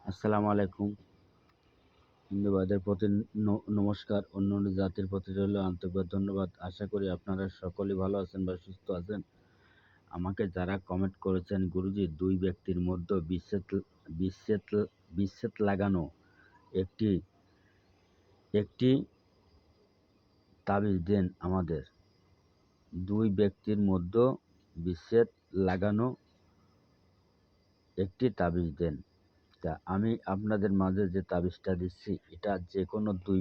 আসসালামু আলাইকুম। হিন্দুভাইদের প্রতি নমস্কার। অন্যান্য জাতির প্রতি রইল আন্তরিক ধন্যবাদ। আশা করি আপনারা সকলেই ভালো আছেন বা সুস্থ আছেন। আমাকে যারা কমেন্ট করেছেন, গুরুজি ২ ব্যক্তির মধ্যে বিচ্ছেদ বিচ্ছেদ লাগানো একটি একটি তাবিজ দেন আমাদের। ২ ব্যক্তির মধ্যে বিচ্ছেদ লাগানো একটি তাবিজ দেন। তা আমি আপনাদের মাঝে যে তাবিজটা দিচ্ছি, এটা যেকোনো ২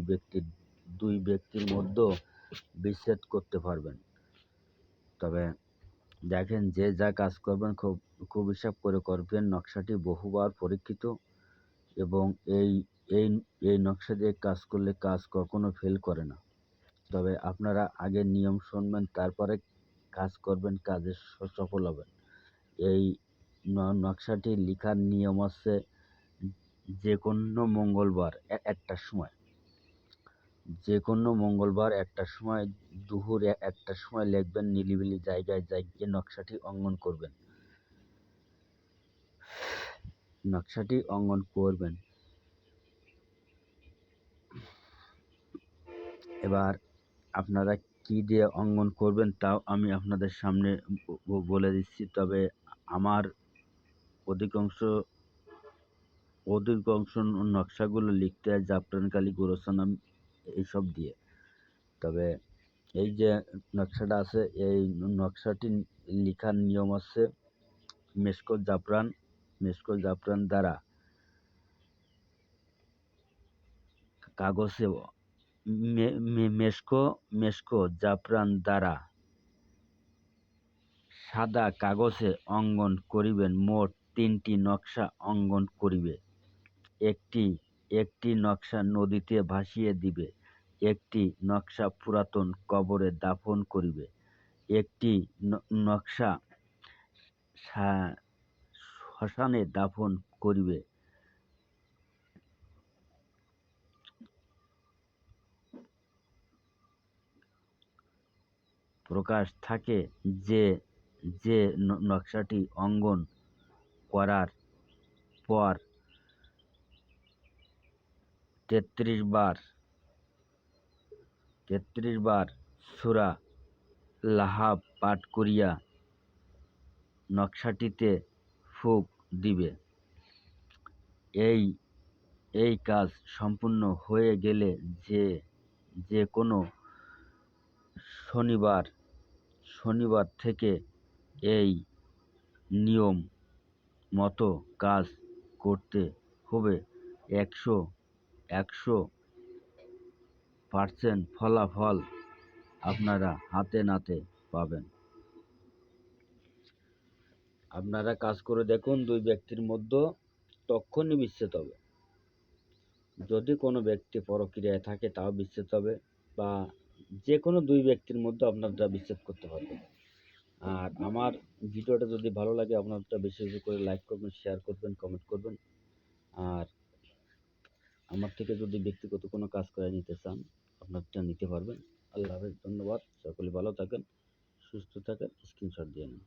ব্যক্তির মধ্যেও বিচ্ছেদ করতে পারবেন। তবে দেখেন, যে যা কাজ করবেন খুব হিসাব করে করবেন। নকশাটি বহুবার পরীক্ষিত এবং এই এই এই নকশা দিয়ে কাজ করলে কাজ কখনো ফেল করে না। তবে আপনারা আগে নিয়ম শুনবেন, তারপরে কাজ করবেন, কাজে সফল হবেন। এই নকশাটি লিখার নিয়ম হচ্ছে, যেকোনো মঙ্গলবার ১টার সময়, দুপুর ১টার সময় লিখবেন, নিরিবিলি জায়গায় গিয়ে নকশাটি অঙ্কন করবেন। এবার আপনারা কি দিয়ে অঙ্কন করবেন তাও আমি আপনাদের সামনে বলে দিচ্ছি। তবে আমার অধিকাংশ নকশাগুলো লিখতে হয় জাফরান কালি, গোরস্থানাম এইসব দিয়ে। তবে এই যে নকশাটা আছে, এই নকশাটি লিখার নিয়ম আছে মেশকো জাফরান দ্বারা কাগজে মেশকো জাফরান দ্বারা সাদা কাগজে অঙ্কন করিবেন। মোট ৩টি নকশা অঙ্কন করিবে। একটি নকশা নদীতে ভাসিয়ে দিবে, একটি নকশা পুরাতন কবরে দাফন করিবে, একটি নকশা শ্মশানে দাফন করিবে। প্রকাশ থাকে যে নকশাটি অঙ্কন করার পর ৩৩ বার সূরা লাহাব পাঠ করিয়া নকশাটিতে ফুঁক দিবে। এই কাজ সম্পূর্ণ হয়ে গেলে যে কোনো শনিবার থেকে এই নিয়ম মতো কাজ করতে হবে। ১০০% ফলাফল আপনারা হাতে নাতে পাবেন। আপনারা কাজ করে দেখুন, ২ ব্যক্তির মধ্যে তখনই বিচ্ছেদ হবে। যদি কোনো ব্যক্তি পরক্রিয়ায় থাকে তাও বিচ্ছেদ হবে, বা যে কোনো ২ ব্যক্তির মধ্যে আপনারা বিচ্ছেদ করতে পারবেন। আর আমার ভিডিওটা যদি ভালো লাগে, আপনারা বেশি করে লাইক করবেন, শেয়ার করবেন, কমেন্ট করবেন। আর আমার থেকে যদি ব্যক্তিগত কোনো কাজ করে নিতে চান, আপনারটা নিতে পারবেন। আল্লাহ হাফেজ, ধন্যবাদ। সকলে ভালো থাকেন, সুস্থ থাকেন, স্ক্রিনশট দিয়ে নিন।